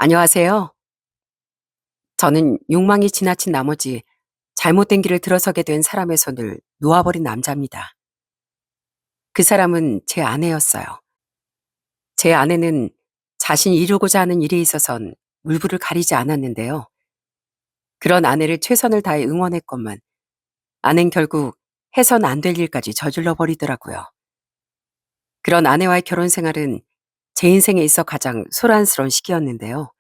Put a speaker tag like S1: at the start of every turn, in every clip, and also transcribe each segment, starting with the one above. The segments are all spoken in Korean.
S1: 안녕하세요. 저는 욕망이 지나친 나머지 잘못된 길을 들어서게 된 사람의 손을 놓아버린 남자입니다. 그 사람은 제 아내였어요. 제 아내는 자신이 이루고자 하는 일에 있어선 물불을 가리지 않았는데요. 그런 아내를 최선을 다해 응원했건만 아내는 결국 해선 안 될 일까지 저질러 버리더라고요. 그런 아내와의 결혼 생활은 제 인생에 있어 가장 소란스러운 시기였는데요.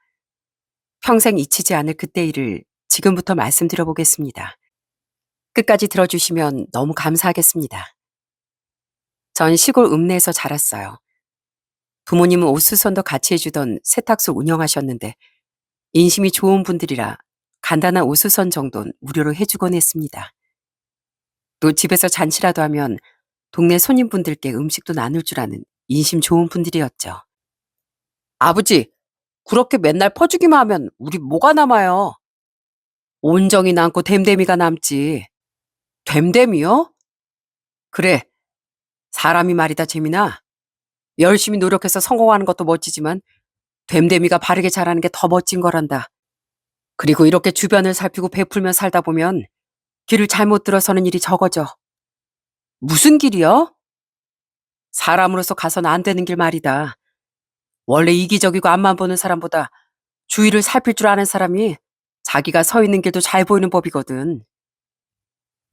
S1: 평생 잊히지 않을 그때 일을 지금부터 말씀드려 보겠습니다. 끝까지 들어주시면 너무 감사하겠습니다. 전 시골 읍내에서 자랐어요. 부모님은 옷수선도 같이 해주던 세탁소 운영하셨는데 인심이 좋은 분들이라 간단한 옷수선 정도는 무료로 해주곤 했습니다. 또 집에서 잔치라도 하면 동네 손님분들께 음식도 나눌 줄 아는 인심 좋은 분들이었죠. 아버지, 그렇게 맨날 퍼주기만 하면 우리 뭐가 남아요? 온정이 남고 됨됨이가 남지. 됨됨이요? 그래, 사람이 말이다 재민아. 열심히 노력해서 성공하는 것도 멋지지만 됨됨이가 바르게 자라는 게 더 멋진 거란다. 그리고 이렇게 주변을 살피고 베풀며 살다 보면 길을 잘못 들어서는 일이 적어져. 무슨 길이요? 사람으로서 가서는 안 되는 길 말이다. 원래 이기적이고 앞만 보는 사람보다 주위를 살필 줄 아는 사람이 자기가 서 있는 길도 잘 보이는 법이거든.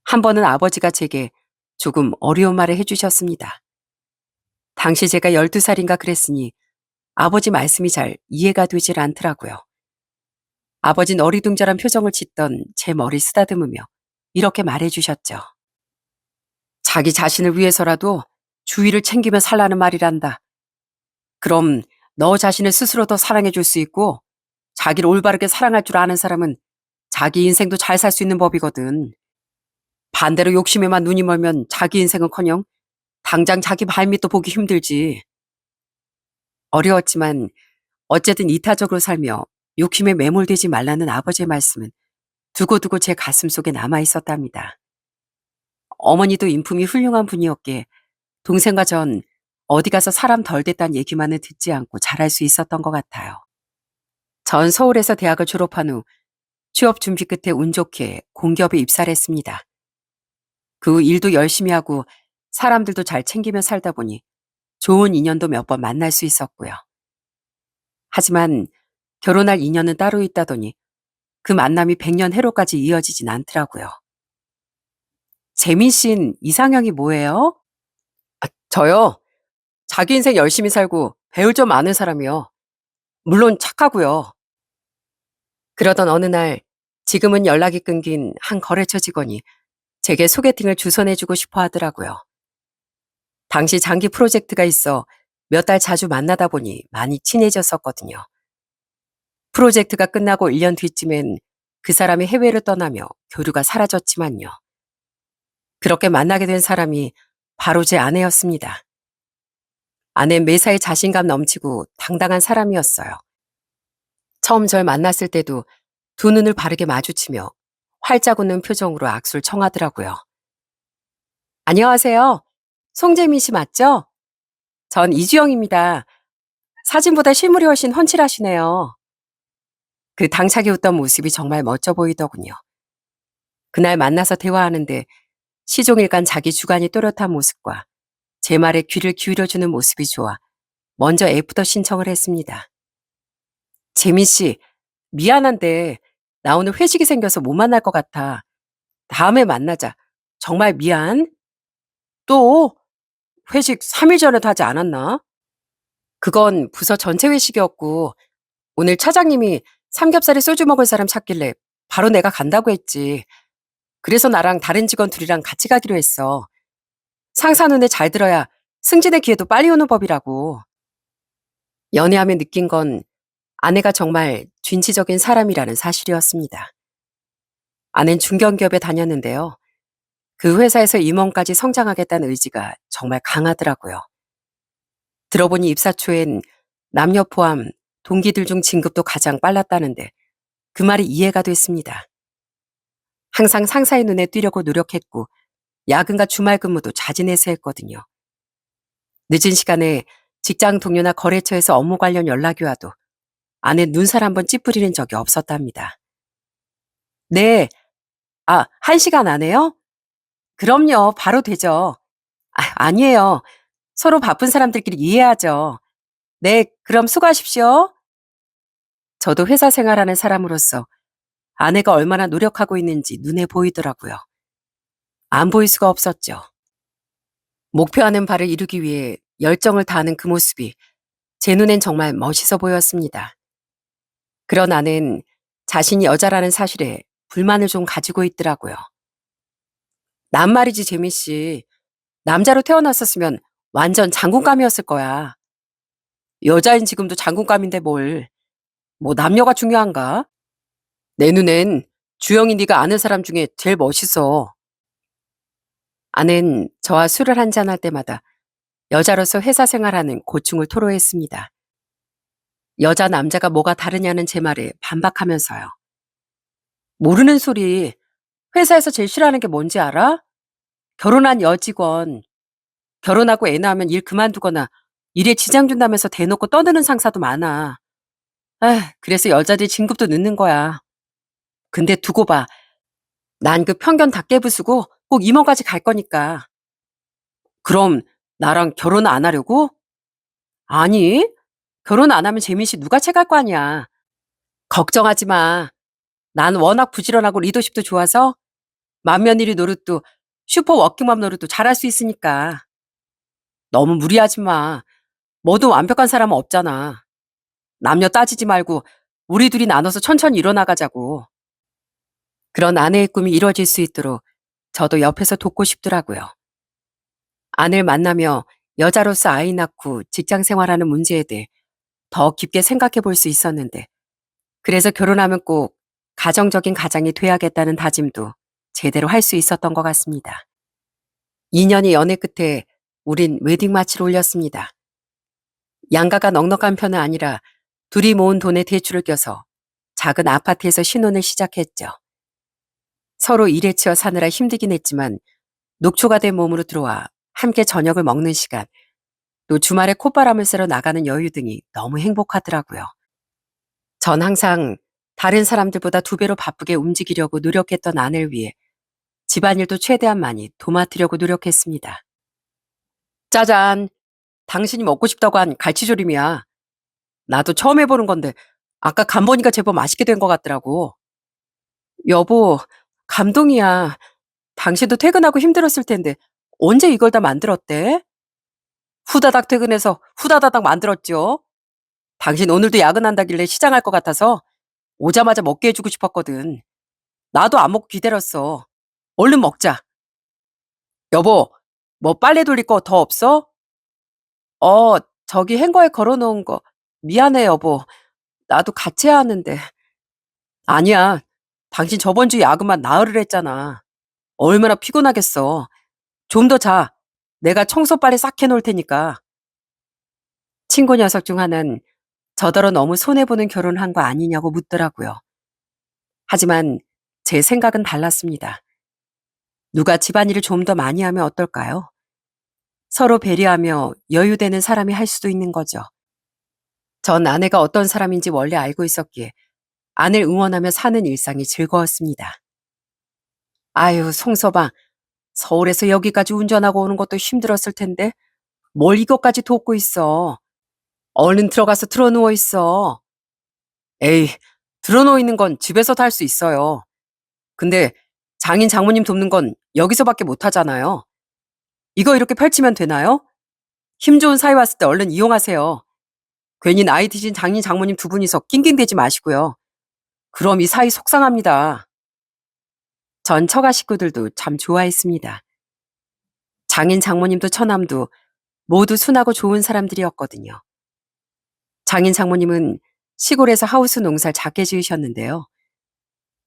S1: 한 번은 아버지가 제게 조금 어려운 말을 해주셨습니다. 당시 제가 12살인가 그랬으니 아버지 말씀이 잘 이해가 되질 않더라고요. 아버진 어리둥절한 표정을 짓던 제 머리 쓰다듬으며 이렇게 말해주셨죠. 자기 자신을 위해서라도 주위를 챙기며 살라는 말이란다. 그럼 너 자신을 스스로 더 사랑해줄 수 있고 자기를 올바르게 사랑할 줄 아는 사람은 자기 인생도 잘 살 수 있는 법이거든. 반대로 욕심에만 눈이 멀면 자기 인생은커녕 당장 자기 발밑도 보기 힘들지. 어려웠지만 어쨌든 이타적으로 살며 욕심에 매몰되지 말라는 아버지의 말씀은 두고두고 제 가슴 속에 남아 있었답니다. 어머니도 인품이 훌륭한 분이었기에 동생과 전 어디 가서 사람 덜 됐다는 얘기만은 듣지 않고 잘할 수 있었던 것 같아요. 전 서울에서 대학을 졸업한 후 취업 준비 끝에 운 좋게 공기업에 입사를 했습니다. 그 후 일도 열심히 하고 사람들도 잘 챙기며 살다 보니 좋은 인연도 몇 번 만날 수 있었고요. 하지만 결혼할 인연은 따로 있다더니 그 만남이 100년 해로까지 이어지진 않더라고요. 재민 씨는 이상형이 뭐예요? 저요? 자기 인생 열심히 살고 배울 점 많은 사람이요. 물론 착하고요. 그러던 어느 날 지금은 연락이 끊긴 한 거래처 직원이 제게 소개팅을 주선해주고 싶어 하더라고요. 당시 장기 프로젝트가 있어 몇 달 자주 만나다 보니 많이 친해졌었거든요. 프로젝트가 끝나고 1년 뒤쯤엔 그 사람이 해외를 떠나며 교류가 사라졌지만요. 그렇게 만나게 된 사람이 바로 제 아내였습니다. 아내는 매사에 자신감 넘치고 당당한 사람이었어요. 처음 절 만났을 때도 두 눈을 바르게 마주치며 활짝 웃는 표정으로 악수를 청하더라고요. 안녕하세요. 송재민 씨 맞죠? 전 이주영입니다. 사진보다 실물이 훨씬 훤칠하시네요. 그 당차게 웃던 모습이 정말 멋져 보이더군요. 그날 만나서 대화하는데 시종일관 자기 주관이 또렷한 모습과 제 말에 귀를 기울여주는 모습이 좋아 먼저 애프터 신청을 했습니다. 재민 씨, 미안한데 나 오늘 회식이 생겨서 못 만날 것 같아. 다음에 만나자. 정말 미안. 또 회식 3일 전에도 하지 않았나? 그건 부서 전체 회식이었고 오늘 차장님이 삼겹살에 소주 먹을 사람 찾길래 바로 내가 간다고 했지. 그래서 나랑 다른 직원 둘이랑 같이 가기로 했어. 상사 눈에 잘 들어야 승진의 기회도 빨리 오는 법이라고. 연애하며 느낀 건 아내가 정말 진취적인 사람이라는 사실이었습니다. 아내는 중견기업에 다녔는데요. 그 회사에서 임원까지 성장하겠다는 의지가 정말 강하더라고요. 들어보니 입사 초엔 남녀 포함 동기들 중 진급도 가장 빨랐다는데 그 말이 이해가 됐습니다. 항상 상사의 눈에 띄려고 노력했고 야근과 주말 근무도 자진해서 했거든요. 늦은 시간에 직장 동료나 거래처에서 업무 관련 연락이 와도 아내 눈살 한번 찌푸리는 적이 없었답니다. 네, 아, 1시간 안에요? 그럼요, 바로 되죠. 아니에요. 서로 바쁜 사람들끼리 이해하죠. 네, 그럼 수고하십시오. 저도 회사 생활하는 사람으로서 아내가 얼마나 노력하고 있는지 눈에 보이더라고요. 안 보일 수가 없었죠. 목표하는 바를 이루기 위해 열정을 다하는 그 모습이 제 눈엔 정말 멋있어 보였습니다. 그런 아내는 자신이 여자라는 사실에 불만을 좀 가지고 있더라고요. 난 말이지, 재미 씨. 남자로 태어났었으면 완전 장군감이었을 거야. 여자인 지금도 장군감인데 뭘. 뭐 남녀가 중요한가? 내 눈엔 주영이 네가 아는 사람 중에 제일 멋있어. 아는 저와 술을 한잔할 때마다 여자로서 회사 생활하는 고충을 토로했습니다. 여자 남자가 뭐가 다르냐는 제 말에 반박하면서요. 모르는 소리. 회사에서 제일 싫어하는 게 뭔지 알아? 결혼한 여직원. 결혼하고 애 낳으면 일 그만두거나 일에 지장 준다면서 대놓고 떠드는 상사도 많아. 그래서 여자들이 진급도 늦는 거야. 근데 두고 봐. 난 그 편견 다 깨부수고 꼭 임원까지 갈 거니까. 그럼 나랑 결혼 안 하려고? 아니, 결혼 안 하면 재민 씨 누가 채갈 거 아니야. 걱정하지 마. 난 워낙 부지런하고 리더십도 좋아서 만면일이 노릇도 슈퍼 워킹맘 노릇도 잘할 수 있으니까. 너무 무리하지 마. 뭐든 완벽한 사람은 없잖아. 남녀 따지지 말고 우리 둘이 나눠서 천천히 일어나가자고. 그런 아내의 꿈이 이루어질 수 있도록 저도 옆에서 돕고 싶더라고요. 아내를 만나며 여자로서 아이 낳고 직장 생활하는 문제에 대해 더 깊게 생각해 볼 수 있었는데, 그래서 결혼하면 꼭 가정적인 가장이 돼야겠다는 다짐도 제대로 할 수 있었던 것 같습니다. 2년의 연애 끝에 우린 웨딩 마치를 올렸습니다. 양가가 넉넉한 편은 아니라 둘이 모은 돈에 대출을 껴서 작은 아파트에서 신혼을 시작했죠. 서로 일에 치여 사느라 힘들긴 했지만 녹초가 된 몸으로 들어와 함께 저녁을 먹는 시간, 또 주말에 콧바람을 쐬러 나가는 여유 등이 너무 행복하더라고요. 전 항상 다른 사람들보다 2배로 바쁘게 움직이려고 노력했던 아내를 위해 집안일도 최대한 많이 도맡으려고 노력했습니다. 짜잔, 당신이 먹고 싶다고 한 갈치조림이야. 나도 처음 해보는 건데 아까 간 보니까 제법 맛있게 된 것 같더라고. 여보, 감동이야. 당신도 퇴근하고 힘들었을 텐데 언제 이걸 다 만들었대? 후다닥 퇴근해서 후다다닥 만들었죠. 당신 오늘도 야근한다길래 시장할 것 같아서 오자마자 먹게 해주고 싶었거든. 나도 안 먹고 기다렸어. 얼른 먹자. 여보, 뭐 빨래 돌릴 거 더 없어? 어, 저기 행거에 걸어놓은 거. 미안해, 여보. 나도 같이 해야 하는데. 아니야. 당신 저번 주 야근만 나흘을 했잖아. 얼마나 피곤하겠어. 좀 더 자. 내가 청소 빨래 싹 해놓을 테니까. 친구 녀석 중 하나는 저더러 너무 손해보는 결혼을 한 거 아니냐고 묻더라고요. 하지만 제 생각은 달랐습니다. 누가 집안일을 좀 더 많이 하면 어떨까요? 서로 배려하며 여유되는 사람이 할 수도 있는 거죠. 전 아내가 어떤 사람인지 원래 알고 있었기에 아내를 응원하며 사는 일상이 즐거웠습니다. 아유, 송서방, 서울에서 여기까지 운전하고 오는 것도 힘들었을 텐데 뭘 이것까지 돕고 있어. 얼른 들어가서 드러누워 있어. 에이, 드러누워 있는 건 집에서도 할 수 있어요. 근데 장인 장모님 돕는 건 여기서밖에 못 하잖아요. 이거 이렇게 펼치면 되나요? 힘 좋은 사이 왔을 때 얼른 이용하세요. 괜히 나이 드신 장인 장모님 2분이서 낑낑대지 마시고요. 그럼 이 사이 속상합니다. 전 처가 식구들도 참 좋아했습니다. 장인 장모님도 처남도 모두 순하고 좋은 사람들이었거든요. 장인 장모님은 시골에서 하우스 농사를 작게 지으셨는데요.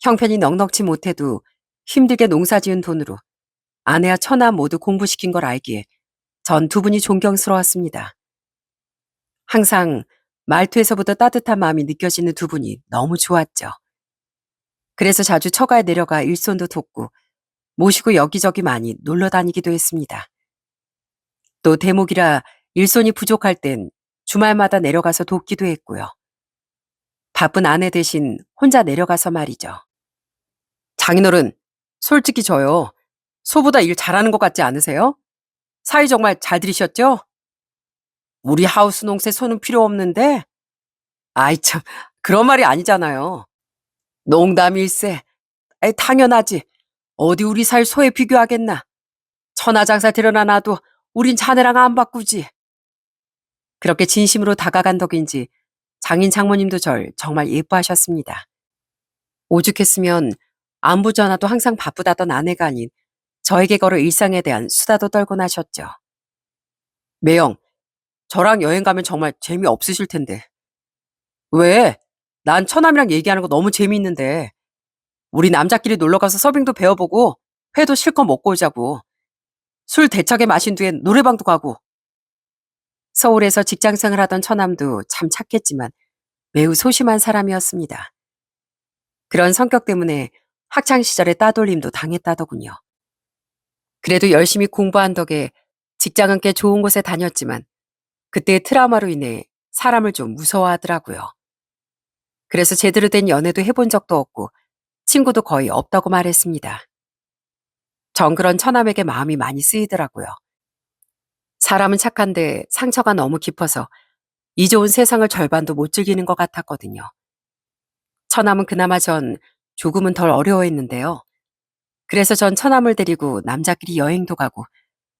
S1: 형편이 넉넉지 못해도 힘들게 농사 지은 돈으로 아내와 처남 모두 공부시킨 걸 알기에 전 2분이 존경스러웠습니다. 항상 말투에서부터 따뜻한 마음이 느껴지는 2분이 너무 좋았죠. 그래서 자주 처가에 내려가 일손도 돕고 모시고 여기저기 많이 놀러 다니기도 했습니다. 또 대목이라 일손이 부족할 땐 주말마다 내려가서 돕기도 했고요. 바쁜 아내 대신 혼자 내려가서 말이죠. 장인어른, 솔직히 저요. 소보다 일 잘하는 것 같지 않으세요? 사이 정말 잘 들이셨죠? 우리 하우스 농사에 손은 필요 없는데? 아이 참, 그런 말이 아니잖아요. 농담일세. 아이 당연하지. 어디 우리 사이 소에 비교하겠나. 천하장사 드러나놔도 우린 자네랑 안 바꾸지. 그렇게 진심으로 다가간 덕인지 장인 장모님도 절 정말 예뻐하셨습니다. 오죽했으면 안부 전화도 항상 바쁘다던 아내가 아닌 저에게 걸어 일상에 대한 수다도 떨곤 하셨죠. 매영, 저랑 여행 가면 정말 재미없으실 텐데. 왜? 난 처남이랑 얘기하는 거 너무 재미있는데. 우리 남자끼리 놀러가서 서빙도 배워보고 회도 실컷 먹고 오자고. 술 대차게 마신 뒤엔 노래방도 가고. 서울에서 직장생활 하던 처남도 참 착했지만 매우 소심한 사람이었습니다. 그런 성격 때문에 학창시절에 따돌림도 당했다더군요. 그래도 열심히 공부한 덕에 직장은 꽤 좋은 곳에 다녔지만 그때의 트라우마로 인해 사람을 좀 무서워하더라고요. 그래서 제대로 된 연애도 해본 적도 없고 친구도 거의 없다고 말했습니다. 전 그런 처남에게 마음이 많이 쓰이더라고요. 사람은 착한데 상처가 너무 깊어서 이 좋은 세상을 절반도 못 즐기는 것 같았거든요. 처남은 그나마 전 조금은 덜 어려워했는데요. 그래서 전 처남을 데리고 남자끼리 여행도 가고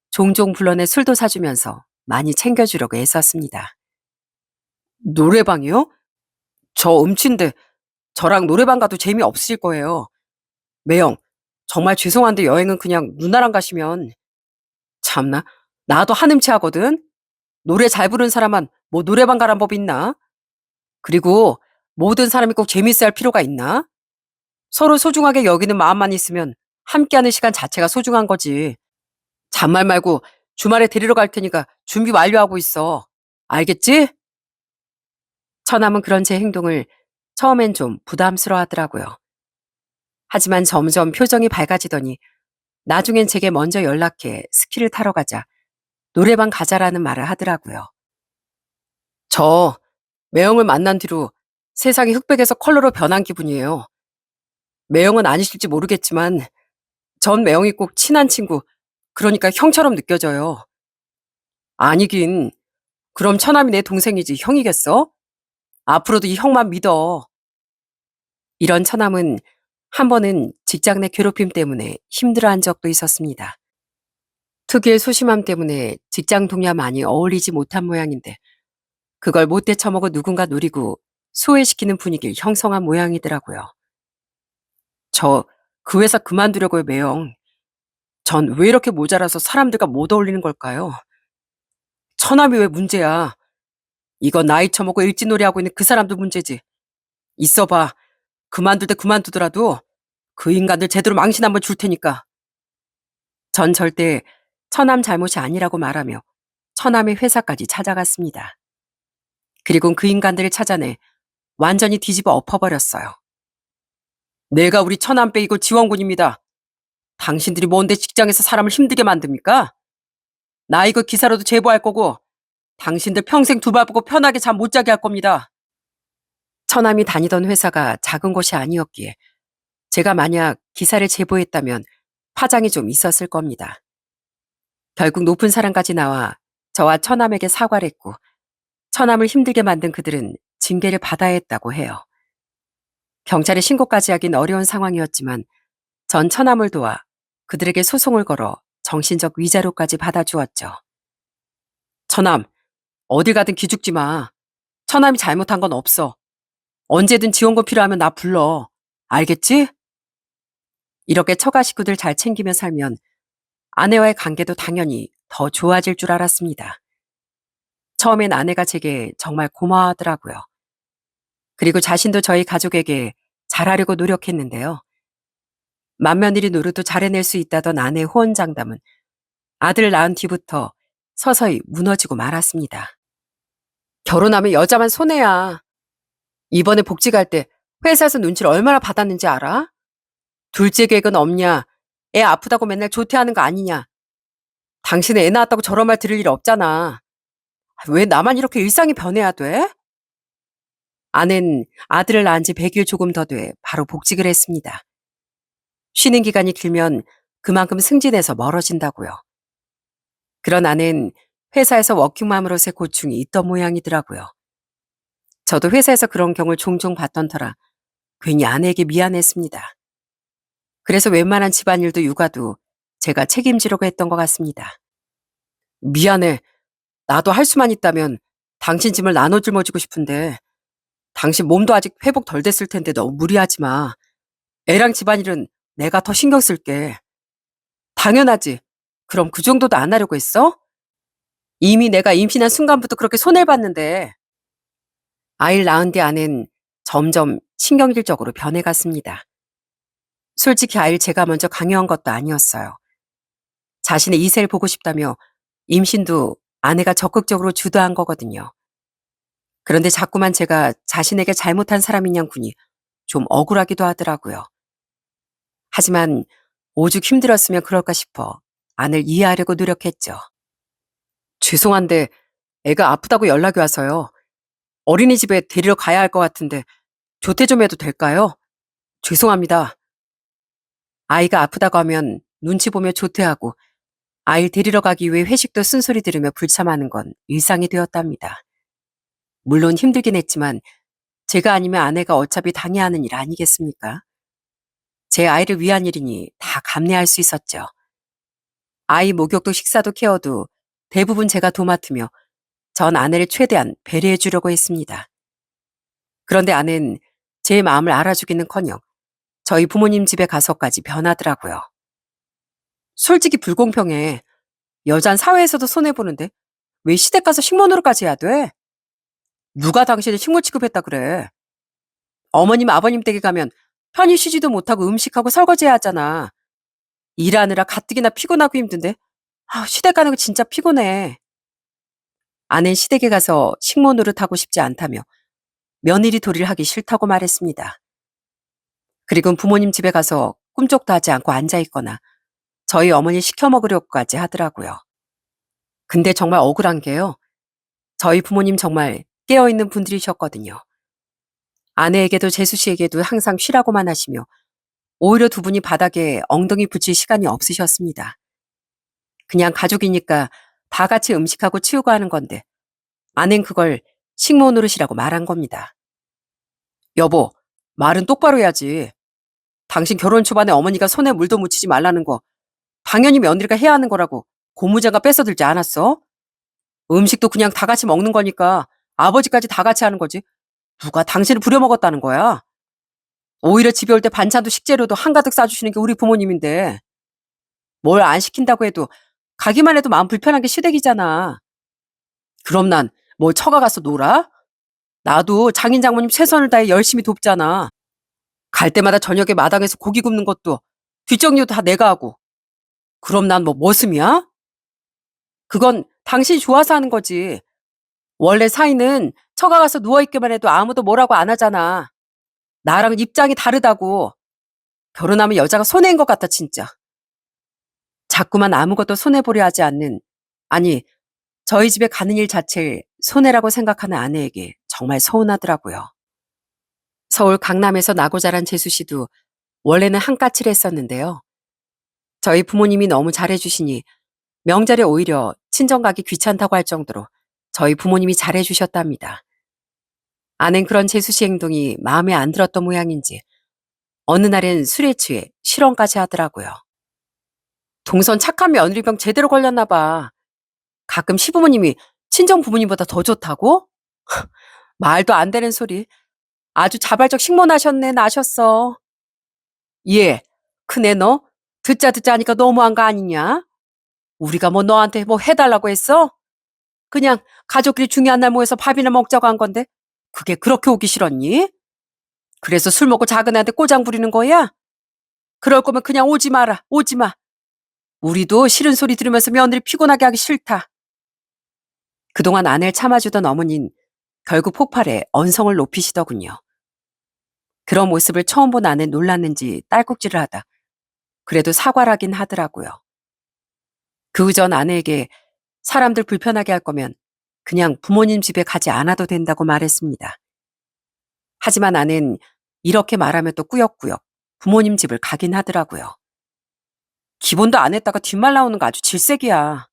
S1: 종종 불러내 술도 사주면서 많이 챙겨주려고 애썼습니다. 노래방이요? 저 음치인데 저랑 노래방 가도 재미없으실 거예요. 매영, 정말 죄송한데 여행은 그냥 누나랑 가시면. 참나, 나도 한음치 하거든. 노래 잘 부르는 사람만 뭐 노래방 가란 법 있나? 그리고 모든 사람이 꼭 재밌어야 할 필요가 있나? 서로 소중하게 여기는 마음만 있으면 함께하는 시간 자체가 소중한 거지. 잔말 말고 주말에 데리러 갈 테니까 준비 완료하고 있어. 알겠지? 처남은 그런 제 행동을 처음엔 좀 부담스러워 하더라고요. 하지만 점점 표정이 밝아지더니 나중엔 제게 먼저 연락해 스키를 타러 가자, 노래방 가자라는 말을 하더라고요. 저 매형을 만난 뒤로 세상이 흑백에서 컬러로 변한 기분이에요. 매형은 아니실지 모르겠지만 전 매형이 꼭 친한 친구, 그러니까 형처럼 느껴져요. 아니긴, 그럼 처남이 내 동생이지 형이겠어? 앞으로도 이 형만 믿어. 이런 처남은 한 번은 직장 내 괴롭힘 때문에 힘들어한 적도 있었습니다. 특유의 소심함 때문에 직장 동료와 많이 어울리지 못한 모양인데 그걸 못 되쳐먹어 누군가 노리고 소외시키는 분위기를 형성한 모양이더라고요. 저 그 회사 그만두려고요, 매형. 전 왜 이렇게 모자라서 사람들과 못 어울리는 걸까요? 처남이 왜 문제야? 이건 나이 처먹고 일진놀이 하고 있는 그 사람도 문제지. 있어봐. 그만둘 때 그만두더라도 그 인간들 제대로 망신 한번 줄 테니까. 전 절대 처남 잘못이 아니라고 말하며 처남의 회사까지 찾아갔습니다. 그리고 그 인간들을 찾아내 완전히 뒤집어 엎어버렸어요. 내가 우리 처남 빼이고 지원군입니다. 당신들이 뭔데 직장에서 사람을 힘들게 만듭니까? 나 이거 기사로도 제보할 거고 당신들 평생 두 발 보고 편하게 잠 못 자게 할 겁니다. 처남이 다니던 회사가 작은 곳이 아니었기에 제가 만약 기사를 제보했다면 파장이 좀 있었을 겁니다. 결국 높은 사람까지 나와 저와 처남에게 사과를 했고 처남을 힘들게 만든 그들은 징계를 받아야 했다고 해요. 경찰에 신고까지 하긴 어려운 상황이었지만 전 처남을 도와 그들에게 소송을 걸어 정신적 위자료까지 받아주었죠. 처남, 어딜 가든 기죽지 마. 처남이 잘못한 건 없어. 언제든 지원금 필요하면 나 불러. 알겠지? 이렇게 처가 식구들 잘 챙기며 살면 아내와의 관계도 당연히 더 좋아질 줄 알았습니다. 처음엔 아내가 제게 정말 고마워하더라고요. 그리고 자신도 저희 가족에게 잘하려고 노력했는데요. 맏며느리 노릇도 잘해낼 수 있다던 아내의 호언장담은 아들 낳은 뒤부터 서서히 무너지고 말았습니다. 결혼하면 여자만 손해야. 이번에 복직 갈 때 회사에서 눈치를 얼마나 받았는지 알아? 둘째 계획은 없냐? 애 아프다고 맨날 조퇴하는 거 아니냐? 당신은 애 낳았다고 저런 말 들을 일 없잖아. 왜 나만 이렇게 일상이 변해야 돼? 아내는 아들을 낳은 지 100일 조금 더 돼 바로 복직을 했습니다. 쉬는 기간이 길면 그만큼 승진해서 멀어진다고요. 그런 아내는 회사에서 워킹맘으로서의 고충이 있던 모양이더라고요. 저도 회사에서 그런 경우를 종종 봤던 터라 괜히 아내에게 미안했습니다. 그래서 웬만한 집안일도 육아도 제가 책임지려고 했던 것 같습니다. 미안해. 나도 할 수만 있다면 당신 짐을 나눠 짊어지고 싶은데 당신 몸도 아직 회복 덜 됐을 텐데 너무 무리하지 마. 애랑 집안일은 내가 더 신경 쓸게. 당연하지. 그럼 그 정도도 안 하려고 했어? 이미 내가 임신한 순간부터 그렇게 손해를 봤는데. 아이를 낳은 뒤 아내는 점점 신경질적으로 변해갔습니다. 솔직히 아이를 제가 먼저 강요한 것도 아니었어요. 자신의 이세를 보고 싶다며 임신도 아내가 적극적으로 주도한 거거든요. 그런데 자꾸만 제가 자신에게 잘못한 사람인 양군이 좀 억울하기도 하더라고요. 하지만 오죽 힘들었으면 그럴까 싶어 아내를 이해하려고 노력했죠. 죄송한데 애가 아프다고 연락이 와서요. 어린이집에 데리러 가야 할 것 같은데 조퇴 좀 해도 될까요? 죄송합니다. 아이가 아프다고 하면 눈치 보며 조퇴하고 아이를 데리러 가기 위해 회식도 쓴소리 들으며 불참하는 건 일상이 되었답니다. 물론 힘들긴 했지만 제가 아니면 아내가 어차피 당해야 하는 일 아니겠습니까? 제 아이를 위한 일이니 다 감내할 수 있었죠. 아이 목욕도 식사도 케어도 대부분 제가 도맡으며 전 아내를 최대한 배려해 주려고 했습니다. 그런데 아내는 제 마음을 알아주기는커녕 저희 부모님 집에 가서까지 변하더라고요. 솔직히 불공평해. 여잔 사회에서도 손해보는데 왜 시댁 가서 식모노릇까지 해야 돼? 누가 당신을 식모 취급했다 그래. 어머님 아버님 댁에 가면 편히 쉬지도 못하고 음식하고 설거지해야 하잖아. 일하느라 가뜩이나 피곤하고 힘든데 시댁 가는 거 진짜 피곤해. 아내는 시댁에 가서 식모 노릇하고 싶지 않다며 며느리 도리를 하기 싫다고 말했습니다. 그리고 부모님 집에 가서 꿈쩍도 하지 않고 앉아있거나 저희 어머니 시켜 먹으려고까지 하더라고요. 근데 정말 억울한 게요. 저희 부모님 정말 깨어있는 분들이셨거든요. 아내에게도 재수 씨에게도 항상 쉬라고만 하시며 오히려 두 분이 바닥에 엉덩이 붙일 시간이 없으셨습니다. 그냥 가족이니까 다 같이 음식하고 치우고 하는 건데 아낸 그걸 식모 노릇이라고 말한 겁니다. 여보, 말은 똑바로 해야지. 당신 결혼 초반에 어머니가 손에 물도 묻히지 말라는 거 당연히 며느리가 해야 하는 거라고 고무장갑 뺏어들지 않았어? 음식도 그냥 다 같이 먹는 거니까 아버지까지 다 같이 하는 거지. 누가 당신을 부려먹었다는 거야? 오히려 집에 올 때 반찬도 식재료도 한가득 싸주시는 게 우리 부모님인데 뭘 안 시킨다고 해도 가기만 해도 마음 불편한 게 시댁이잖아. 그럼 난 뭘 처가 가서 놀아? 나도 장인 장모님 최선을 다해 열심히 돕잖아. 갈 때마다 저녁에 마당에서 고기 굽는 것도 뒷정리도 다 내가 하고. 그럼 난 뭐 머슴이야? 그건 당신이 좋아서 하는 거지. 원래 사이는 처가 가서 누워있기만 해도 아무도 뭐라고 안 하잖아. 나랑 입장이 다르다고. 결혼하면 여자가 손해인 것 같아 진짜. 자꾸만 아무것도 손해보려 하지 않는, 아니 저희 집에 가는 일 자체를 손해라고 생각하는 아내에게 정말 서운하더라고요. 서울 강남에서 나고 자란 재수 씨도 원래는 한까칠 했었는데요. 저희 부모님이 너무 잘해주시니 명절에 오히려 친정 가기 귀찮다고 할 정도로 저희 부모님이 잘해주셨답니다. 아낸 그런 재수 씨 행동이 마음에 안 들었던 모양인지 어느 날엔 술에 취해 실언까지 하더라고요. 동선 착한 며느리병 제대로 걸렸나 봐. 가끔 시부모님이 친정 부모님보다 더 좋다고? 말도 안 되는 소리. 아주 자발적 식모나셨네, 나셨어. 예, 큰애 너? 듣자 듣자 하니까 너무한 거 아니냐? 우리가 뭐 너한테 뭐 해달라고 했어? 그냥 가족끼리 중요한 날 모여서 밥이나 먹자고 한 건데 그게 그렇게 오기 싫었니? 그래서 술 먹고 작은 애한테 꼬장 부리는 거야? 그럴 거면 그냥 오지 마라, 오지 마. 우리도 싫은 소리 들으면서 며느리 피곤하게 하기 싫다. 그동안 아내를 참아주던 어머니는 결국 폭발해 언성을 높이시더군요. 그런 모습을 처음 본 아내는 놀랐는지 딸꾹질을 하다 그래도 사과를 하긴 하더라고요. 그 후 전 아내에게 사람들 불편하게 할 거면 그냥 부모님 집에 가지 않아도 된다고 말했습니다. 하지만 아내는 이렇게 말하면 또 꾸역꾸역 부모님 집을 가긴 하더라고요. 기본도 안 했다가 뒷말 나오는 거 아주 질색이야.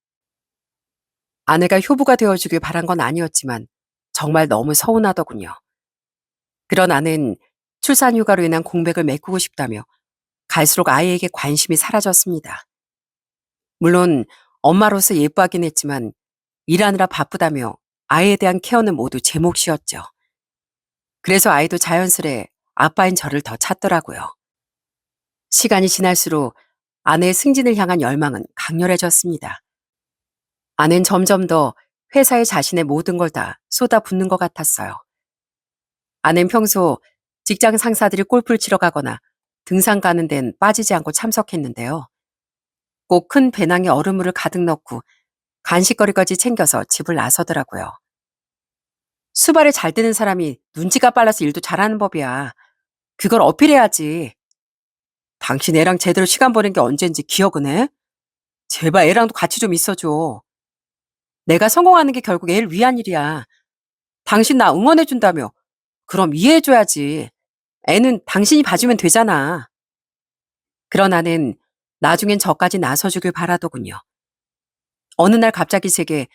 S1: 아내가 효부가 되어주길 바란 건 아니었지만 정말 너무 서운하더군요. 그런 아내는 출산휴가로 인한 공백을 메꾸고 싶다며 갈수록 아이에게 관심이 사라졌습니다. 물론 엄마로서 예뻐하긴 했지만 일하느라 바쁘다며 아이에 대한 케어는 모두 제 몫이었죠. 그래서 아이도 자연스레 아빠인 저를 더 찾더라고요. 시간이 지날수록 아내의 승진을 향한 열망은 강렬해졌습니다. 아내는 점점 더 회사에 자신의 모든 걸 다 쏟아붓는 것 같았어요. 아내는 평소 직장 상사들이 골프를 치러 가거나 등산 가는 데는 빠지지 않고 참석했는데요. 꼭 큰 배낭에 얼음물을 가득 넣고 간식거리까지 챙겨서 집을 나서더라고요. 수발에 잘 되는 사람이 눈치가 빨라서 일도 잘하는 법이야. 그걸 어필해야지. 당신 애랑 제대로 시간 보낸 게 언젠지 기억은 해? 제발 애랑도 같이 좀 있어줘. 내가 성공하는 게 결국 애를 위한 일이야. 당신 나 응원해준다며. 그럼 이해해줘야지. 애는 당신이 봐주면 되잖아. 그런 아는 나중엔 저까지 나서주길 바라더군요. 어느 날 갑자기 제게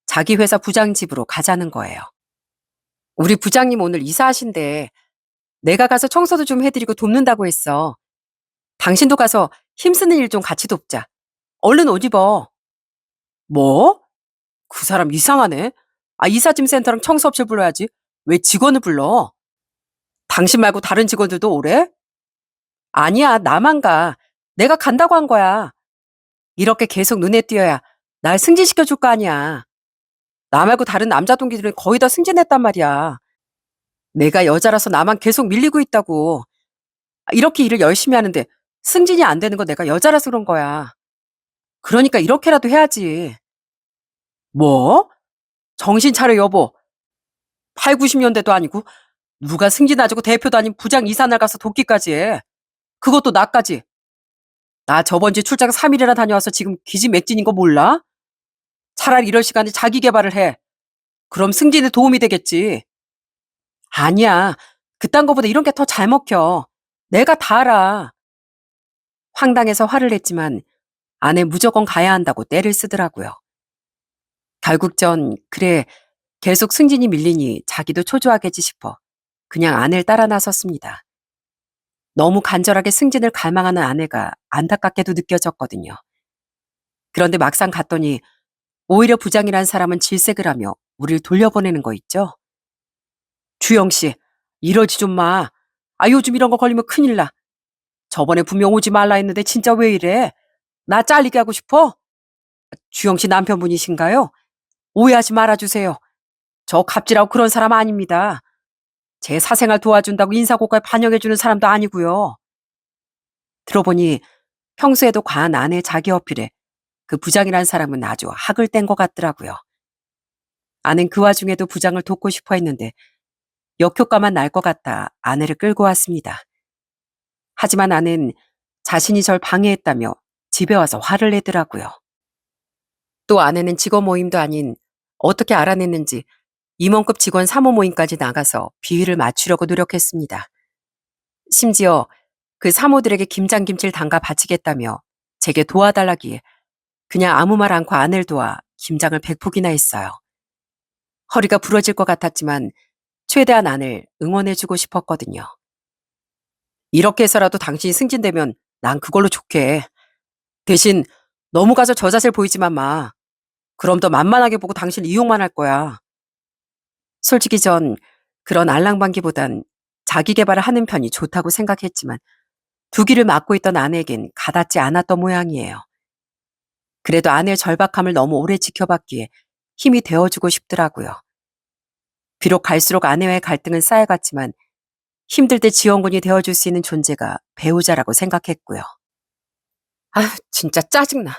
S1: 자기 회사 부장 집으로 가자는 거예요. 우리 부장님 오늘 이사하신대. 내가 가서 청소도 좀 해드리고 돕는다고 했어. 당신도 가서 힘쓰는 일 좀 같이 돕자. 얼른 옷 입어. 뭐? 그 사람 이상하네. 아, 이삿짐 센터랑 청소업체 불러야지. 왜 직원을 불러? 당신 말고 다른 직원들도 오래? 아니야, 나만 가. 내가 간다고 한 거야. 이렇게 계속 눈에 띄어야 날 승진시켜 줄 거 아니야. 나 말고 다른 남자 동기들은 거의 다 승진했단 말이야. 내가 여자라서 나만 계속 밀리고 있다고. 이렇게 일을 열심히 하는데 승진이 안 되는 건 내가 여자라서 그런 거야. 그러니까 이렇게라도 해야지. 뭐? 정신 차려 여보. 8, 90년대도 아니고 누가 승진하자고 대표도 아닌 부장 이사날 가서 돕기까지 해. 그것도 나까지. 나 저번 주에 출장 3일이나 다녀와서 지금 기진맥진인 거 몰라? 차라리 이럴 시간에 자기 개발을 해. 그럼 승진에 도움이 되겠지. 아니야. 그딴 거보다 이런 게 더 잘 먹혀. 내가 다 알아. 황당해서 화를 냈지만 아내 무조건 가야 한다고 떼를 쓰더라고요. 결국 전 그래 계속 승진이 밀리니 자기도 초조하겠지 싶어 그냥 아내를 따라 나섰습니다. 너무 간절하게 승진을 갈망하는 아내가 안타깝게도 느껴졌거든요. 그런데 막상 갔더니 오히려 부장이란 사람은 질색을 하며 우릴 돌려보내는 거 있죠. 주영 씨, 이러지 좀 마. 아, 요즘 이런 거 걸리면 큰일 나. 저번에 분명 오지 말라 했는데 진짜 왜 이래? 나 잘리게 하고 싶어? 주영 씨 남편분이신가요? 오해하지 말아주세요. 저 갑질하고 그런 사람 아닙니다. 제 사생활 도와준다고 인사고과에 반영해주는 사람도 아니고요. 들어보니 평소에도 과한 아내 자기 어필에 그 부장이란 사람은 아주 학을 뗀 것 같더라고요. 아는 그 와중에도 부장을 돕고 싶어 했는데 역효과만 날 것 같아 아내를 끌고 왔습니다. 하지만 아는 자신이 절 방해했다며 집에 와서 화를 내더라고요. 또 아내는 직원 모임도 아닌 어떻게 알아냈는지 임원급 직원 사모 모임까지 나가서 비위를 맞추려고 노력했습니다. 심지어 그 사모들에게 김장김치를 담가 바치겠다며 제게 도와달라기에 그냥 아무 말 않고 아내를 도와 김장을 100폭이나 했어요. 허리가 부러질 것 같았지만 최대한 아내를 응원해주고 싶었거든요. 이렇게 해서라도 당신이 승진되면 난 그걸로 좋게. 대신 너무 가서 저 자세를 보이지만 마. 그럼 더 만만하게 보고 당신 이용만 할 거야. 솔직히 전 그런 알랑방기보단 자기 개발을 하는 편이 좋다고 생각했지만 두 귀를 막고 있던 아내에겐 가닿지 않았던 모양이에요. 그래도 아내의 절박함을 너무 오래 지켜봤기에 힘이 되어주고 싶더라고요. 비록 갈수록 아내와의 갈등은 쌓여갔지만 힘들 때 지원군이 되어줄 수 있는 존재가 배우자라고 생각했고요. 아, 진짜 짜증나.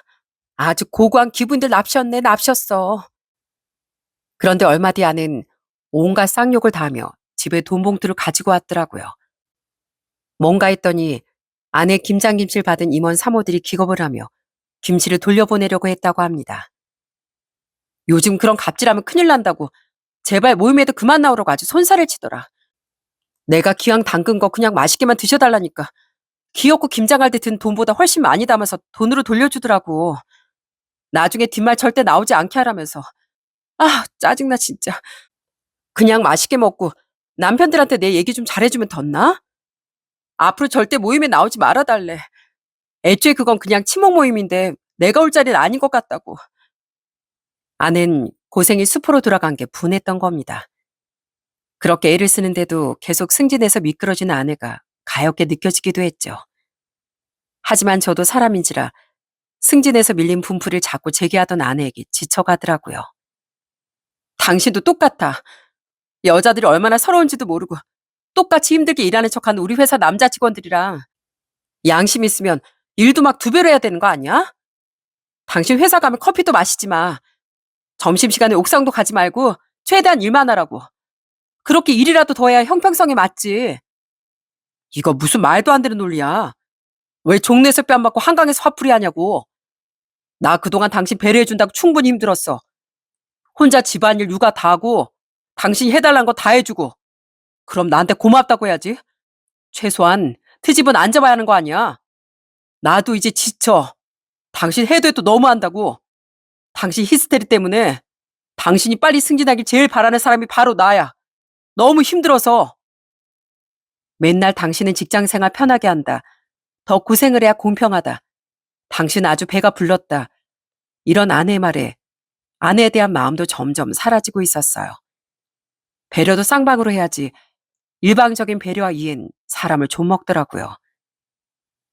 S1: 아주 고고한 기분들 납셨네, 납셨어. 그런데 얼마 뒤 아내는 온갖 쌍욕을 다 하며 집에 돈 봉투를 가지고 왔더라고요. 뭔가 했더니 아내 김장김치를 받은 임원 사모들이 기겁을 하며 김치를 돌려보내려고 했다고 합니다. 요즘 그런 갑질하면 큰일 난다고 제발 모임에도 그만 나오라고 아주 손살을 치더라. 내가 기왕 담근 거 그냥 맛있게만 드셔달라니까. 기어코 김장할 때 든 돈보다 훨씬 많이 담아서 돈으로 돌려주더라고. 나중에 뒷말 절대 나오지 않게 하라면서. 아, 짜증나 진짜. 그냥 맛있게 먹고 남편들한테 내 얘기 좀 잘해주면 덧나? 앞으로 절대 모임에 나오지 말아달래. 애초에 그건 그냥 친목 모임인데 내가 올 자리는 아닌 것 같다고. 아는 고생이 수포로 돌아간 게 분했던 겁니다. 그렇게 애를 쓰는데도 계속 승진해서 미끄러지는 아내가 가엾게 느껴지기도 했죠. 하지만 저도 사람인지라 승진해서 밀린 분풀이를 자꾸 제기하던 아내에게 지쳐가더라고요. 당신도 똑같아. 여자들이 얼마나 서러운지도 모르고 똑같이 힘들게 일하는 척하는 우리 회사 남자 직원들이랑 양심 있으면 일도 막 2배로 해야 되는 거 아니야? 당신 회사 가면 커피도 마시지 마. 점심시간에 옥상도 가지 말고 최대한 일만 하라고. 그렇게 일이라도 더 해야 형평성에 맞지. 이거 무슨 말도 안 되는 논리야. 왜 종래에서 뺨 맞고 한강에서 화풀이 하냐고. 나 그동안 당신 배려해준다고 충분히 힘들었어. 혼자 집안일 육아 다 하고 당신이 해달라는 거 다 해주고 그럼 나한테 고맙다고 해야지. 최소한 트집은 안 잡아야 하는 거 아니야. 나도 이제 지쳐. 당신 해도 해도 너무한다고. 당신 히스테리 때문에 당신이 빨리 승진하길 제일 바라는 사람이 바로 나야. 너무 힘들어서. 맨날 당신은 직장생활 편하게 한다. 더 고생을 해야 공평하다. 당신 아주 배가 불렀다. 이런 아내의 말에 아내에 대한 마음도 점점 사라지고 있었어요. 배려도 쌍방으로 해야지. 일방적인 배려와 이해는 사람을 좀먹더라고요.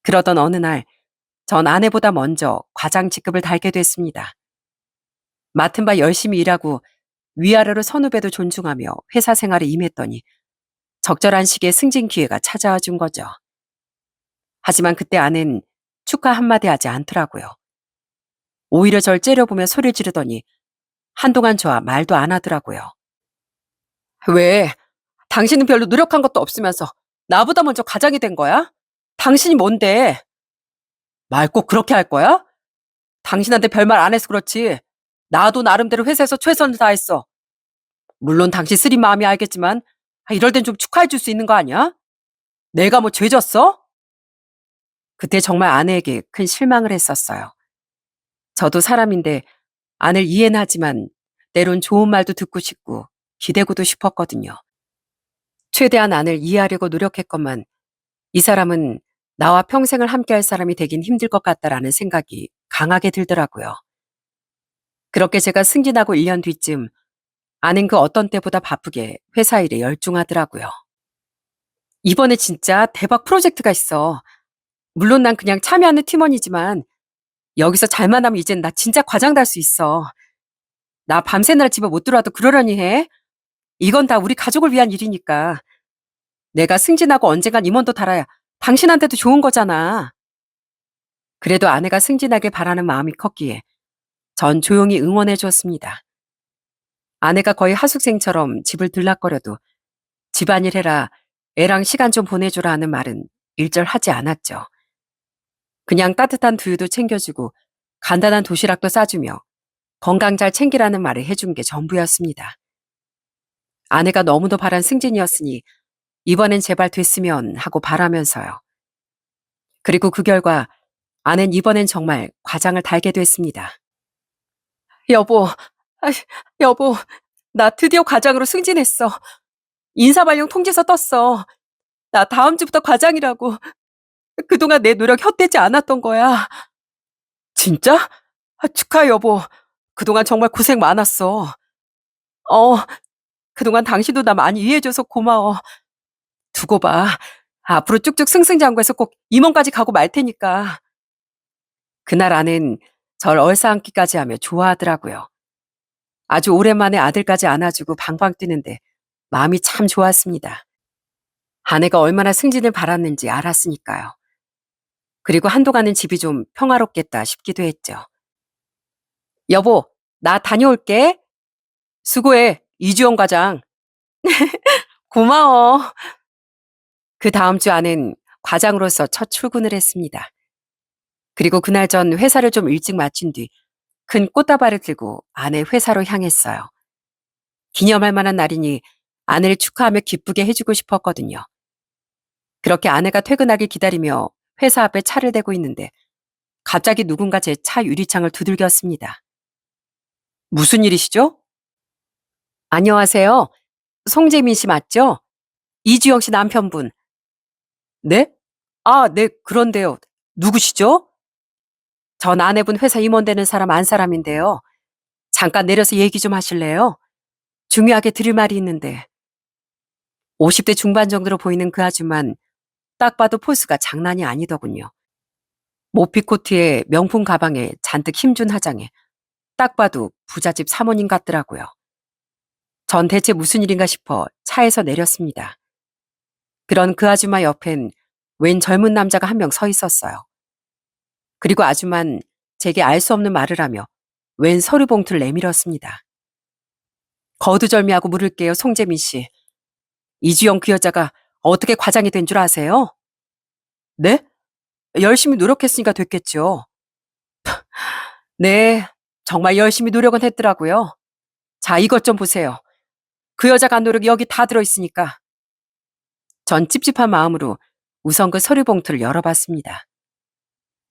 S1: 그러던 어느 날 전 아내보다 먼저 과장 직급을 달게 됐습니다. 맡은 바 열심히 일하고 위아래로 선후배도 존중하며 회사 생활에 임했더니 적절한 시기에 승진 기회가 찾아와 준 거죠. 하지만 그때 아내는 축하 한마디 하지 않더라고요. 오히려 절 째려보며 소리를 지르더니 한동안 저와 말도 안 하더라고요. 왜? 당신은 별로 노력한 것도 없으면서 나보다 먼저 과장이 된 거야? 당신이 뭔데? 말 꼭 그렇게 할 거야? 당신한테 별말 안 해서 그렇지. 나도 나름대로 회사에서 최선을 다했어. 물론 당신 쓰린 마음이 알겠지만 이럴 땐 좀 축하해 줄 수 있는 거 아니야? 내가 뭐 죄졌어? 그때 정말 아내에게 큰 실망을 했었어요. 저도 사람인데 아내를 이해는 하지만 때론 좋은 말도 듣고 싶고 기대고도 싶었거든요. 최대한 아내를 이해하려고 노력했건만 이 사람은 나와 평생을 함께할 사람이 되긴 힘들 것 같다라는 생각이 강하게 들더라고요. 그렇게 제가 승진하고 1년 뒤쯤 아는 그 어떤 때보다 바쁘게 회사 일에 열중하더라고요. 이번에 진짜 대박 프로젝트가 있어. 물론 난 그냥 참여하는 팀원이지만 여기서 잘만 하면 이젠 나 진짜 과장 달 수 있어. 나 밤새느라 집에 못 들어와도 그러려니 해. 이건 다 우리 가족을 위한 일이니까. 내가 승진하고 언젠간 임원도 달아야 당신한테도 좋은 거잖아. 그래도 아내가 승진하길 바라는 마음이 컸기에 전 조용히 응원해 줬습니다. 아내가 거의 하숙생처럼 집을 들락거려도 집안일 해라, 애랑 시간 좀 보내줘라 하는 말은 일절 하지 않았죠. 그냥 따뜻한 두유도 챙겨주고 간단한 도시락도 싸주며 건강 잘 챙기라는 말을 해준 게 전부였습니다. 아내가 너무도 바란 승진이었으니 이번엔 제발 됐으면 하고 바라면서요. 그리고 그 결과 아내는 이번엔 정말 과장을 달게 됐습니다. 여보, 아이, 여보, 나 드디어 과장으로 승진했어. 인사발령 통지서 떴어. 나 다음 주부터 과장이라고. 그동안 내 노력 헛되지 않았던 거야. 진짜? 축하해, 여보. 그동안 정말 고생 많았어. 어, 그동안 당신도 나 많이 이해해줘서 고마워. 두고 봐. 앞으로 쭉쭉 승승장구해서 꼭 임원까지 가고 말 테니까. 그날 아내는 절 얼싸안기까지 하며 좋아하더라고요. 아주 오랜만에 아들까지 안아주고 방방 뛰는데 마음이 참 좋았습니다. 아내가 얼마나 승진을 바랐는지 알았으니까요. 그리고 한동안은 집이 좀 평화롭겠다 싶기도 했죠. 여보, 나 다녀올게. 수고해, 이주영 과장. 고마워. 그 다음 주 아내는 과장으로서 첫 출근을 했습니다. 그리고 그날 전 회사를 좀 일찍 마친 뒤 큰 꽃다발을 들고 아내 회사로 향했어요. 기념할 만한 날이니 아내를 축하하며 기쁘게 해주고 싶었거든요. 그렇게 아내가 퇴근하길 기다리며 회사 앞에 차를 대고 있는데 갑자기 누군가 제 차 유리창을 두들겼습니다. 무슨 일이시죠? 안녕하세요. 송재민 씨 맞죠? 이주영 씨 남편분. 네? 아, 네, 그런데요. 누구시죠? 전 아내분 회사 임원 되는 사람 안 사람인데요. 잠깐 내려서 얘기 좀 하실래요? 중요하게 드릴 말이 있는데. 50대 중반 정도로 보이는 그 아줌만 딱 봐도 포스가 장난이 아니더군요. 모피 코트에 명품 가방에 잔뜩 힘준 화장에 딱 봐도 부잣집 사모님 같더라고요. 전 대체 무슨 일인가 싶어 차에서 내렸습니다. 그런 그 아줌마 옆엔 웬 젊은 남자가 한 명 서 있었어요. 그리고 아줌만 제게 알 수 없는 말을 하며 웬 서류 봉투를 내밀었습니다. 거두절미하고 물을게요, 송재민 씨. 이주영 그 여자가 어떻게 과장이 된 줄 아세요? 네? 열심히 노력했으니까 됐겠죠. 네, 정말 열심히 노력은 했더라고요. 자, 이것 좀 보세요. 그 여자가 한 노력이 여기 다 들어있으니까. 전 찝찝한 마음으로 우선 그 서류 봉투를 열어봤습니다.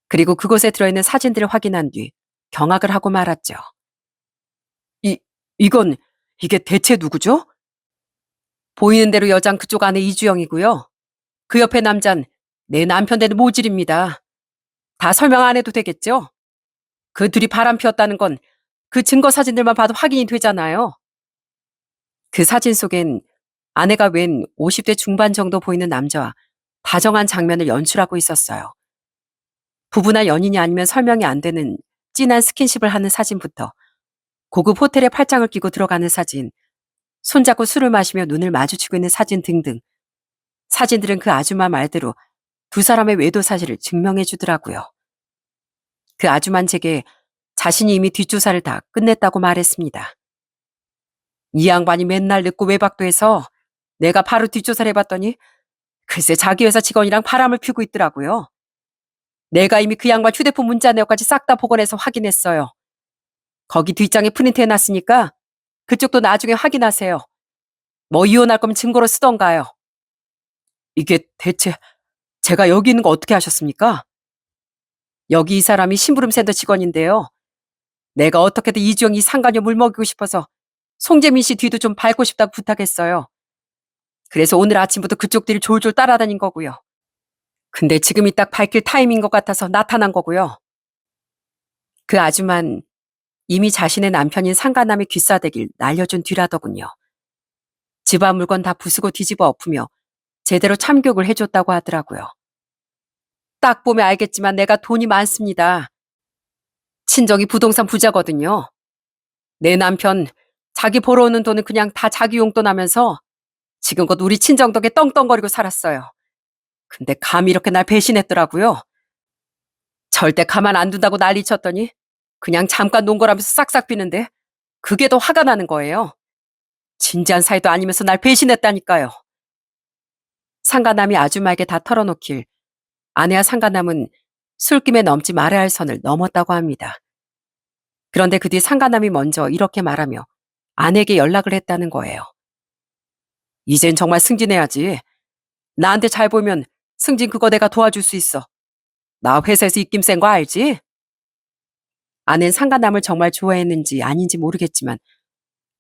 S1: 그리고 그곳에 들어있는 사진들을 확인한 뒤 경악을 하고 말았죠. 이, 이건, 이게 대체 누구죠? 보이는 대로 여잔 그쪽 안에 이주영이고요. 그 옆에 남잔 내 남편 되는 모질입니다. 다 설명 안 해도 되겠죠? 그 둘이 바람 피웠다는 건 그 증거 사진들만 봐도 확인이 되잖아요. 그 사진 속엔 아내가 웬 50대 중반 정도 보이는 남자와 다정한 장면을 연출하고 있었어요. 부부나 연인이 아니면 설명이 안 되는 진한 스킨십을 하는 사진부터 고급 호텔에 팔짱을 끼고 들어가는 사진, 손잡고 술을 마시며 눈을 마주치고 있는 사진 등등. 사진들은 그 아줌마 말대로 두 사람의 외도 사실을 증명해 주더라고요. 그 아줌만 제게 자신이 이미 뒷조사를 다 끝냈다고 말했습니다. 이 양반이 맨날 늦고 외박도 해서 내가 바로 뒷조사를 해봤더니 글쎄 자기 회사 직원이랑 바람을 피우고 있더라고요. 내가 이미 그 양반 휴대폰 문자 내역까지 싹 다 복원해서 확인했어요. 거기 뒷장에 프린트해놨으니까 그쪽도 나중에 확인하세요. 뭐 이혼할 거면 증거로 쓰던가요. 이게 대체 제가 여기 있는 거 어떻게 하셨습니까? 여기 이 사람이 심부름센터 직원인데요. 내가 어떻게든 이주영 이 상간녀 물먹이고 싶어서 송재민 씨 뒤도 좀 밟고 싶다고 부탁했어요. 그래서 오늘 아침부터 그쪽 뒤를 졸졸 따라다닌 거고요. 근데 지금이 딱 밝힐 타임인 것 같아서 나타난 거고요. 그 아줌만 이미 자신의 남편인 상간남의 귀싸대기를 날려준 뒤라더군요. 집안 물건 다 부수고 뒤집어 엎으며 제대로 참교육을 해줬다고 하더라고요. 딱 보면 알겠지만 내가 돈이 많습니다. 친정이 부동산 부자거든요. 내 남편 자기 벌어오는 돈은 그냥 다 자기 용돈 하면서 지금껏 우리 친정 덕에 떵떵거리고 살았어요. 근데 감히 이렇게 날 배신했더라고요. 절대 가만 안 둔다고 난리쳤더니 그냥 잠깐 논 거라면서 싹싹 비는데 그게 더 화가 나는 거예요. 진지한 사이도 아니면서 날 배신했다니까요. 상간남이 아줌마에게 다 털어놓길 아내와 상간남은 술김에 넘지 말아야 할 선을 넘었다고 합니다. 그런데 그 뒤 상간남이 먼저 이렇게 말하며 아내에게 연락을 했다는 거예요. 이젠 정말 승진해야지. 나한테 잘 보면 승진 그거 내가 도와줄 수 있어. 나 회사에서 입김 센 거 알지? 아내는 상간남을 정말 좋아했는지 아닌지 모르겠지만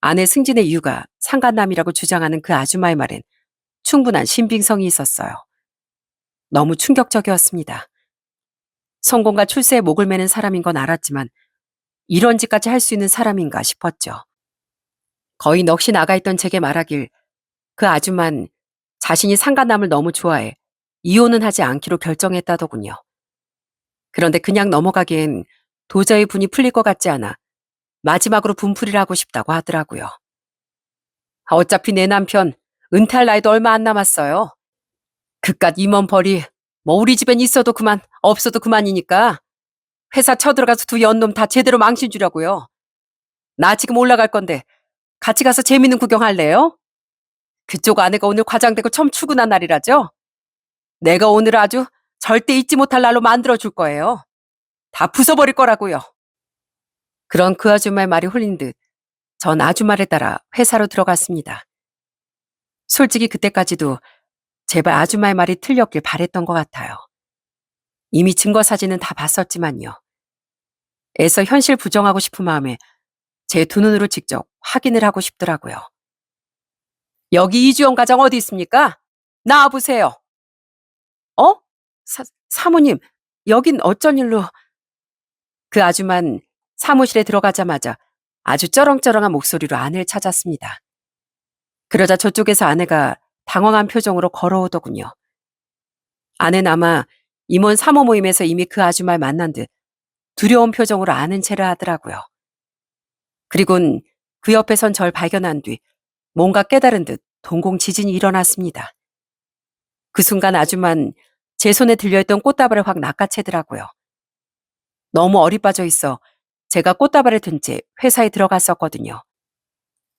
S1: 아내 승진의 이유가 상간남이라고 주장하는 그 아줌마의 말엔 충분한 신빙성이 있었어요. 너무 충격적이었습니다. 성공과 출세에 목을 매는 사람인 건 알았지만 이런 짓까지 할 수 있는 사람인가 싶었죠. 거의 넋이 나가 있던 제게 말하길 그 아줌만 자신이 상간남을 너무 좋아해 이혼은 하지 않기로 결정했다더군요. 그런데 그냥 넘어가기엔 도저히 분이 풀릴 것 같지 않아 마지막으로 분풀이를 하고 싶다고 하더라고요. 어차피 내 남편 은퇴할 나이도 얼마 안 남았어요. 그깟 임원벌이 뭐 우리 집엔 있어도 그만 없어도 그만이니까 회사 쳐들어가서 두 연놈 다 제대로 망신 주려고요. 나 지금 올라갈 건데 같이 가서 재밌는 구경할래요? 그쪽 아내가 오늘 과장되고 처음 출근한 날이라죠? 내가 오늘 아주 절대 잊지 못할 날로 만들어줄 거예요. 다 부숴버릴 거라고요. 그런 그 아줌마의 말이 홀린 듯 전 아줌마를 따라 회사로 들어갔습니다. 솔직히 그때까지도 제발 아줌마의 말이 틀렸길 바랬던 것 같아요. 이미 증거 사진은 다 봤었지만요. 애써 현실 부정하고 싶은 마음에 제 두 눈으로 직접 확인을 하고 싶더라고요. 여기 이주영 과장 어디 있습니까? 나와보세요. 어? 사모님, 여긴 어쩐 일로? 그 아줌만 사무실에 들어가자마자 아주 쩌렁쩌렁한 목소리로 아내를 찾았습니다. 그러자 저쪽에서 아내가 당황한 표정으로 걸어오더군요. 아내는 아마 임원 사모 모임에서 이미 그 아줌마를 만난 듯 두려운 표정으로 아는 체를 하더라고요. 그리곤 그 옆에 선 절 발견한 뒤 뭔가 깨달은 듯 동공 지진이 일어났습니다. 그 순간 아줌만 제 손에 들려있던 꽃다발을 확 낚아채더라고요. 너무 어리빠져 있어 제가 꽃다발을 든 채 회사에 들어갔었거든요.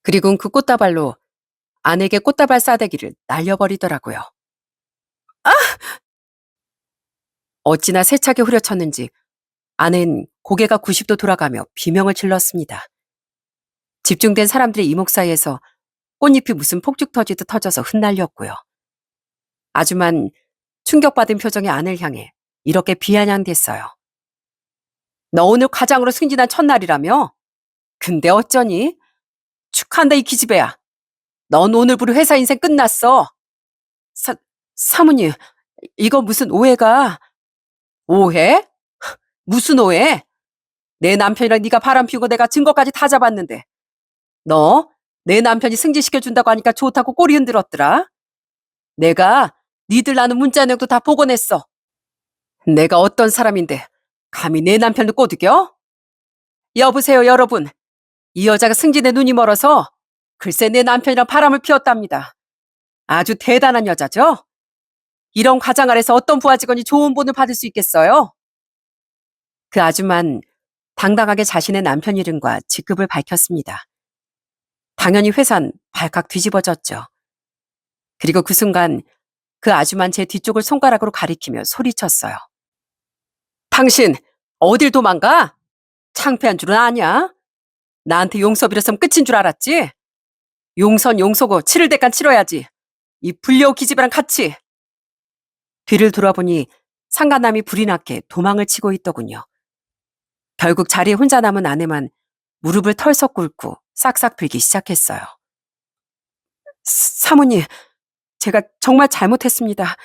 S1: 그리곤 그 꽃다발로 아내에게 꽃다발 싸대기를 날려버리더라고요. 어찌나 세차게 후려쳤는지 아내는 고개가 90도 돌아가며 비명을 질렀습니다. 집중된 사람들의 이목 사이에서 꽃잎이 무슨 폭죽 터지듯 터져서 흩날렸고요. 아줌만 충격받은 표정의 아내를 향해 이렇게 비아냥댔어요. 너 오늘 과장으로 승진한 첫날이라며? 근데 어쩌니? 축하한다 이 기집애야. 넌 오늘부로 회사 인생 끝났어. 사모님, 이거 무슨 오해가... 오해? 무슨 오해? 내 남편이랑 네가 바람 피우고 내가 증거까지 다 잡았는데 너 내 남편이 승진시켜준다고 하니까 좋다고 꼬리 흔들었더라. 내가 니들 나는 문자 내역도 다 복원했어. 내가 어떤 사람인데 감히 내 남편을 꼬드겨? 여보세요 여러분. 이 여자가 승진에 눈이 멀어서 글쎄 내 남편이랑 바람을 피웠답니다. 아주 대단한 여자죠? 이런 과장 아래서 어떤 부하 직원이 좋은 본을 받을 수 있겠어요? 그 아줌만 당당하게 자신의 남편 이름과 직급을 밝혔습니다. 당연히 회사는 발칵 뒤집어졌죠. 그리고 그 순간 그 아줌만 제 뒤쪽을 손가락으로 가리키며 소리쳤어요. 당신 어딜 도망가? 창피한 줄은 아냐? 나한테 용서 빌었으면 끝인 줄 알았지? 용선 용서고 치를 대간 치러야지. 이 불려우 기집애랑 같이. 뒤를 돌아보니 상간남이 불이 나게 도망을 치고 있더군요. 결국 자리에 혼자 남은 아내만 무릎을 털썩 꿇고 싹싹 빌기 시작했어요. 사모님, 제가 정말 잘못했습니다.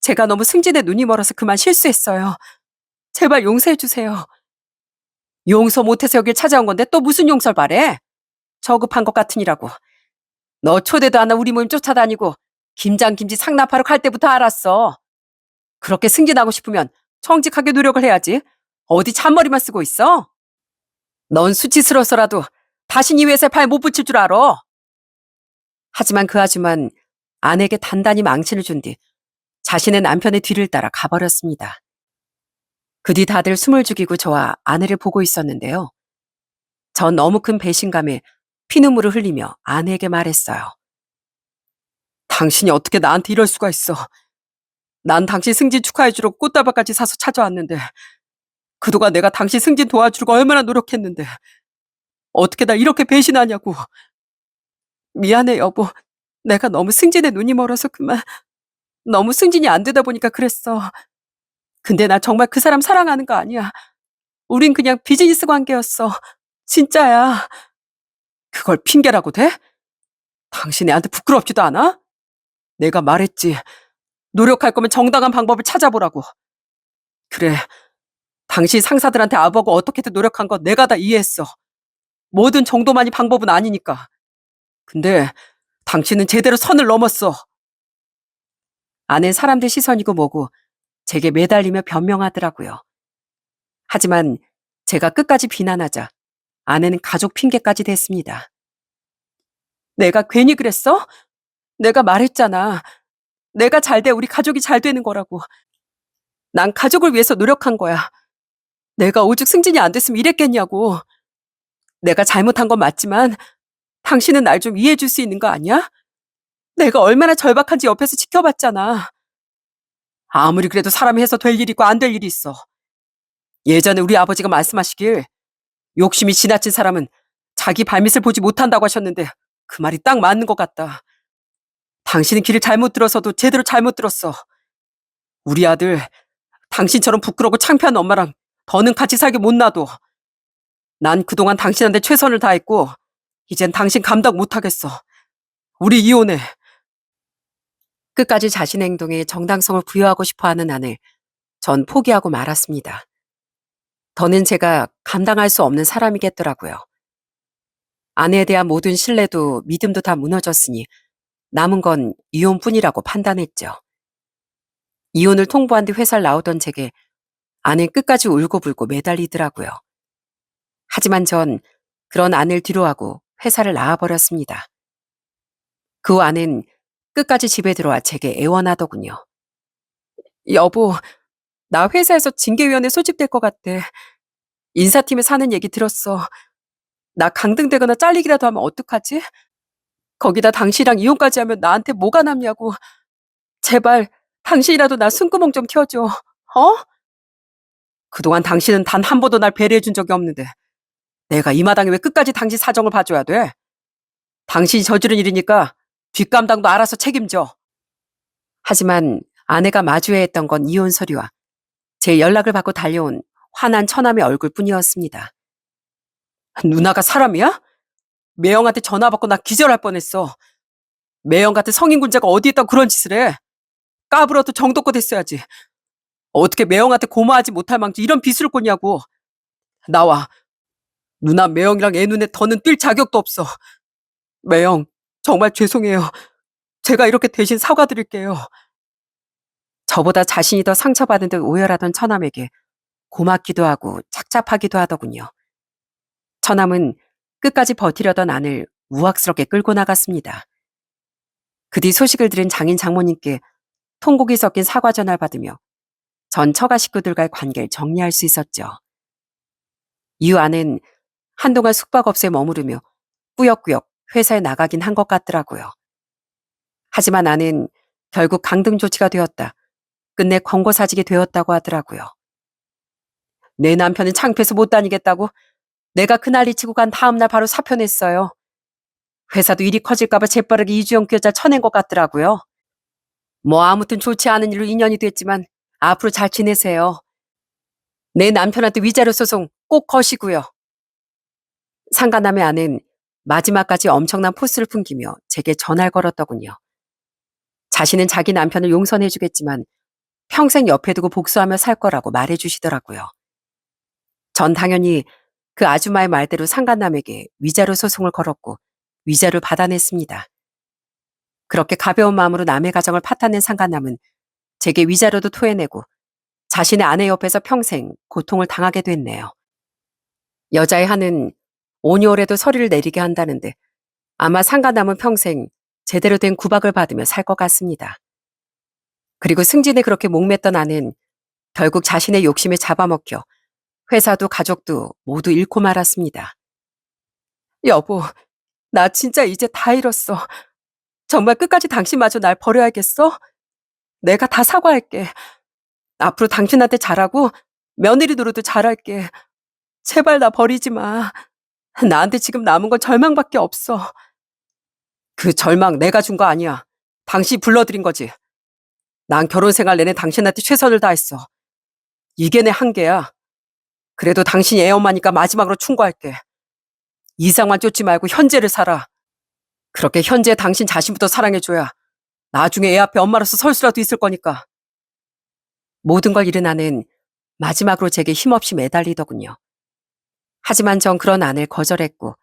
S1: 제가 너무 승진에 눈이 멀어서 그만 실수했어요. 제발 용서해 주세요. 용서 못해서 여길 찾아온 건데 또 무슨 용서를 바래? 저급한 것 같으니라고. 너 초대도 안 하고 우리 모임 쫓아다니고 김장김치 상납하러 갈 때부터 알았어. 그렇게 승진하고 싶으면 정직하게 노력을 해야지. 어디 잔머리만 쓰고 있어? 넌 수치스러워서라도 다신 이 회사에 발 못 붙일 줄 알아. 하지만 그 아줌만 아내에게 단단히 망신을 준 뒤 자신의 남편의 뒤를 따라 가버렸습니다. 그 뒤 다들 숨을 죽이고 저와 아내를 보고 있었는데요. 전 너무 큰 배신감에 피눈물을 흘리며 아내에게 말했어요. 당신이 어떻게 나한테 이럴 수가 있어. 난 당신 승진 축하해주러 꽃다발까지 사서 찾아왔는데 그동안 내가 당신 승진 도와주려고 얼마나 노력했는데 어떻게 날 이렇게 배신하냐고. 미안해 여보. 내가 너무 승진에 눈이 멀어서 그만. 너무 승진이 안 되다 보니까 그랬어. 근데 나 정말 그 사람 사랑하는 거 아니야. 우린 그냥 비즈니스 관계였어. 진짜야. 그걸 핑계라고 돼? 당신 애한테 부끄럽지도 않아? 내가 말했지. 노력할 거면 정당한 방법을 찾아보라고. 그래. 당신 상사들한테 아부하고 어떻게든 노력한 거 내가 다 이해했어. 뭐든 정도만이 방법은 아니니까. 근데 당신은 제대로 선을 넘었어. 아내는 사람들 시선이고 뭐고 제게 매달리며 변명하더라고요. 하지만 제가 끝까지 비난하자 아내는 가족 핑계까지 댔습니다. 내가 괜히 그랬어? 내가 말했잖아. 내가 잘 돼 우리 가족이 잘 되는 거라고. 난 가족을 위해서 노력한 거야. 내가 오죽 승진이 안 됐으면 이랬겠냐고. 내가 잘못한 건 맞지만 당신은 날 좀 이해해 줄 수 있는 거 아니야? 내가 얼마나 절박한지 옆에서 지켜봤잖아. 아무리 그래도 사람이 해서 될 일이 있고 안 될 일이 있어. 예전에 우리 아버지가 말씀하시길 욕심이 지나친 사람은 자기 발밑을 보지 못한다고 하셨는데 그 말이 딱 맞는 것 같다. 당신은 길을 잘못 들어서도 제대로 잘못 들었어. 우리 아들, 당신처럼 부끄럽고 창피한 엄마랑 더는 같이 살게 못 놔둬. 난 그동안 당신한테 최선을 다했고, 이젠 당신 감당 못하겠어. 우리 이혼해. 끝까지 자신의 행동에 정당성을 부여하고 싶어하는 아내, 전 포기하고 말았습니다. 더는 제가 감당할 수 없는 사람이겠더라고요. 아내에 대한 모든 신뢰도 믿음도 다 무너졌으니 남은 건 이혼뿐이라고 판단했죠. 이혼을 통보한 뒤 회사를 나오던 제게 아내는 끝까지 울고불고 매달리더라고요. 하지만 전 그런 아내를 뒤로하고 회사를 나와버렸습니다. 그 후 아내는 끝까지 집에 들어와 제게 애원하더군요. 여보, 나 회사에서 징계위원회 소집될 것 같대. 인사팀에 사는 얘기 들었어. 나 강등되거나 잘리기라도 하면 어떡하지? 거기다 당신이랑 이혼까지 하면 나한테 뭐가 남냐고. 제발 당신이라도 나 숨구멍 좀 켜줘. 어? 그동안 당신은 단 한 번도 날 배려해준 적이 없는데 내가 이 마당에 왜 끝까지 당신 사정을 봐줘야 돼? 당신이 저지른 일이니까 뒷감당도 알아서 책임져. 하지만 아내가 마주해야 했던 건 이혼 서류와 제 연락을 받고 달려온 화난 처남의 얼굴뿐이었습니다. 누나가 사람이야? 매형한테 전화 받고 나 기절할 뻔했어. 매형 같은 성인 군자가 어디 있다고 그런 짓을 해? 까불어도 정도껏 했어야지. 어떻게 매형한테 고마하지 못할 망정 이런 비수를 꽂냐고. 나와. 누나 매형이랑 애 눈에 더는 뛸 자격도 없어. 매형, 정말 죄송해요. 제가 이렇게 대신 사과드릴게요. 저보다 자신이 더 상처받은 듯 오열하던 처남에게 고맙기도 하고 착잡하기도 하더군요. 처남은 끝까지 버티려던 아내를 우악스럽게 끌고 나갔습니다. 그 뒤 소식을 들은 장인 장모님께 통곡이 섞인 사과 전화를 받으며 전 처가 식구들과의 관계를 정리할 수 있었죠. 이후 아내는 한동안 숙박업소에 머무르며 꾸역꾸역 회사에 나가긴 한 것 같더라고요. 하지만 아내는 결국 강등 조치가 되었다. 끝내 권고사직이 되었다고 하더라고요. 내 남편은 창피해서 못 다니겠다고 내가 그날 이치고 간 다음날 바로 사표 냈어요. 회사도 일이 커질까봐 재빠르게 이주영 교자 쳐낸 것 같더라고요. 뭐 아무튼 좋지 않은 일로 인연이 됐지만 앞으로 잘 지내세요. 내 남편한테 위자료 소송 꼭 거시고요. 상간남의 아내는 마지막까지 엄청난 포스를 풍기며 제게 전화를 걸었더군요. 자신은 자기 남편을 용서해주겠지만 평생 옆에 두고 복수하며 살 거라고 말해주시더라고요. 전 당연히 그 아주마의 말대로 상간남에게 위자료 소송을 걸었고 위자료를 받아냈습니다. 그렇게 가벼운 마음으로 남의 가정을 파탄낸 상간남은 제게 위자료도 토해내고 자신의 아내 옆에서 평생 고통을 당하게 됐네요. 여자의 한은 오니올에도 서리를 내리게 한다는데 아마 상간남은 평생 제대로 된 구박을 받으며 살 것 같습니다. 그리고 승진에 그렇게 목맸던 아내는 결국 자신의 욕심에 잡아먹혀 회사도 가족도 모두 잃고 말았습니다. 여보, 나 진짜 이제 다 잃었어. 정말 끝까지 당신마저 날 버려야겠어? 내가 다 사과할게. 앞으로 당신한테 잘하고 며느리 노릇도 잘할게. 제발 나 버리지 마. 나한테 지금 남은 건 절망밖에 없어. 그 절망 내가 준 거 아니야. 당신이 불러들인 거지. 난 결혼 생활 내내 당신한테 최선을 다했어. 이게 내 한계야. 그래도 당신이 애 엄마니까 마지막으로 충고할게. 이상만 쫓지 말고 현재를 살아. 그렇게 현재 당신 자신부터 사랑해줘야 나중에 애 앞에 엄마로서 설 수라도 있을 거니까. 모든 걸 잃은 아내는 마지막으로 제게 힘없이 매달리더군요. 하지만 전 그런 아내를 거절했고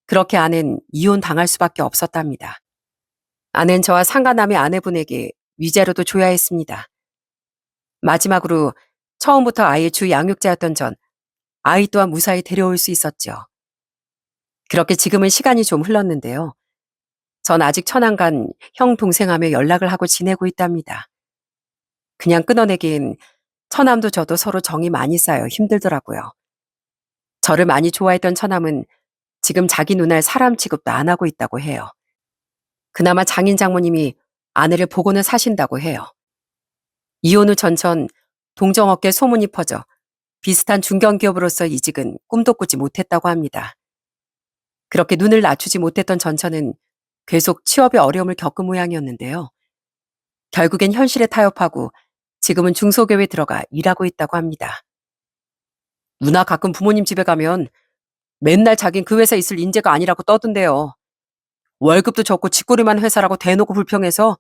S1: 그렇게 아내는 이혼당할 수밖에 없었답니다. 아내는 저와 상간남의 아내분에게 위자료도 줘야 했습니다. 마지막으로 처음부터 아이의 주 양육자였던 전 아이 또한 무사히 데려올 수 있었죠. 그렇게 지금은 시간이 좀 흘렀는데요. 전 아직 천안간 형 동생하며 연락을 하고 지내고 있답니다. 그냥 끊어내긴 처남도 저도 서로 정이 많이 쌓여 힘들더라고요. 저를 많이 좋아했던 처남은 지금 자기 누나를 사람 취급도 안 하고 있다고 해요. 그나마 장인 장모님이 아내를 보고는 사신다고 해요. 이혼 후 전천 동정업계 소문이 퍼져 비슷한 중견기업으로서 이직은 꿈도 꾸지 못했다고 합니다. 그렇게 눈을 낮추지 못했던 전처는 계속 취업에 어려움을 겪은 모양이었는데요. 결국엔 현실에 타협하고 지금은 중소기업에 들어가 일하고 있다고 합니다. 누나 가끔 부모님 집에 가면 맨날 자긴 그 회사에 있을 인재가 아니라고 떠든대요. 월급도 적고 쥐꼬리만 회사라고 대놓고 불평해서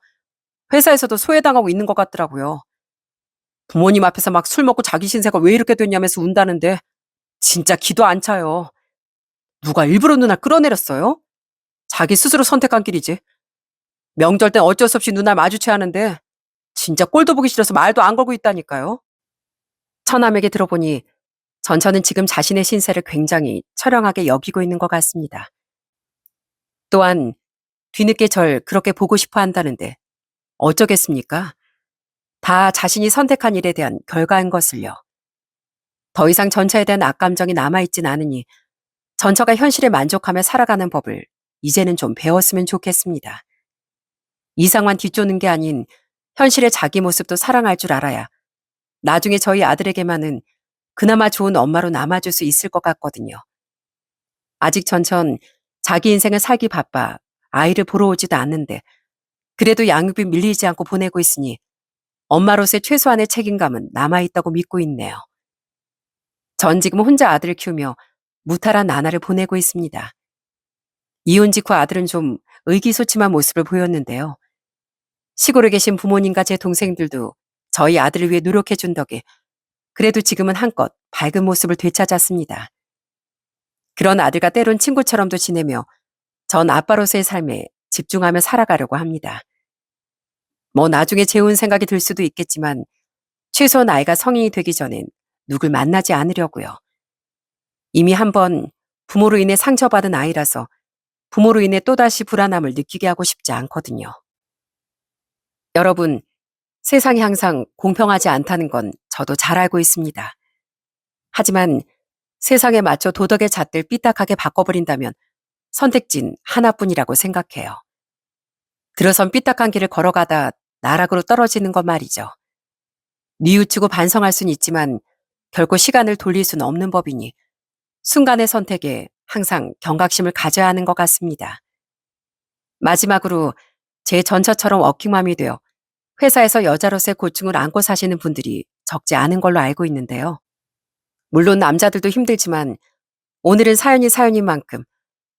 S1: 회사에서도 소외당하고 있는 것 같더라고요. 부모님 앞에서 막 술 먹고 자기 신세가 왜 이렇게 됐냐면서 운다는데 진짜 기도 안 차요. 누가 일부러 누나 끌어내렸어요? 자기 스스로 선택한 길이지. 명절 땐 어쩔 수 없이 누나 마주쳐야 하는데 진짜 꼴도 보기 싫어서 말도 안 걸고 있다니까요. 처남에게 들어보니 전처는 지금 자신의 신세를 굉장히 처량하게 여기고 있는 것 같습니다. 또한 뒤늦게 절 그렇게 보고 싶어 한다는데 어쩌겠습니까? 다 자신이 선택한 일에 대한 결과인 것을요. 더 이상 전처에 대한 악감정이 남아있진 않으니 전처가 현실에 만족하며 살아가는 법을 이제는 좀 배웠으면 좋겠습니다. 이상만 뒤쫓는 게 아닌 현실의 자기 모습도 사랑할 줄 알아야 나중에 저희 아들에게만은 그나마 좋은 엄마로 남아줄 수 있을 것 같거든요. 아직 전천 자기 인생을 살기 바빠 아이를 보러 오지도 않는데 그래도 양육비 밀리지 않고 보내고 있으니 엄마로서의 최소한의 책임감은 남아있다고 믿고 있네요. 전 지금 혼자 아들을 키우며 무탈한 나날을 보내고 있습니다. 이혼 직후 아들은 좀 의기소침한 모습을 보였는데요. 시골에 계신 부모님과 제 동생들도 저희 아들을 위해 노력해준 덕에 그래도 지금은 한껏 밝은 모습을 되찾았습니다. 그런 아들과 때론 친구처럼도 지내며 전 아빠로서의 삶에 집중하며 살아가려고 합니다. 뭐 나중에 재혼 생각이 들 수도 있겠지만 최소한 아이가 성인이 되기 전엔 누굴 만나지 않으려고요. 이미 한번 부모로 인해 상처받은 아이라서 부모로 인해 또다시 불안함을 느끼게 하고 싶지 않거든요. 여러분, 세상이 항상 공평하지 않다는 건 저도 잘 알고 있습니다. 하지만 세상에 맞춰 도덕의 잣대를 삐딱하게 바꿔버린다면 선택진 하나뿐이라고 생각해요. 들어선 삐딱한 길을 걸어가다 나락으로 떨어지는 것 말이죠. 뉘우치고 반성할 수는 있지만 결코 시간을 돌릴 수는 없는 법이니 순간의 선택에 항상 경각심을 가져야 하는 것 같습니다. 마지막으로 제 전처처럼 워킹맘이 되어 회사에서 여자로서의 고충을 안고 사시는 분들이 적지 않은 걸로 알고 있는데요. 물론 남자들도 힘들지만 오늘은 사연이 사연인 만큼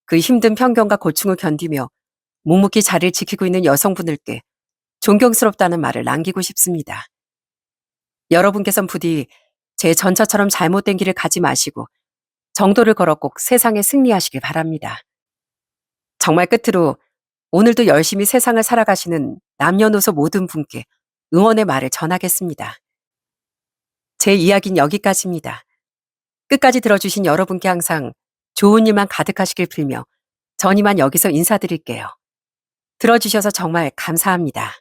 S1: 그 힘든 편견과 고충을 견디며 묵묵히 자리를 지키고 있는 여성분들께 존경스럽다는 말을 남기고 싶습니다. 여러분께선 부디 제 전처처럼 잘못된 길을 가지 마시고 정도를 걸어 꼭 세상에 승리하시길 바랍니다. 정말 끝으로 오늘도 열심히 세상을 살아가시는 남녀노소 모든 분께 응원의 말을 전하겠습니다. 제 이야기는 여기까지입니다. 끝까지 들어주신 여러분께 항상 좋은 일만 가득하시길 빌며 전 이만 여기서 인사드릴게요. 들어주셔서 정말 감사합니다.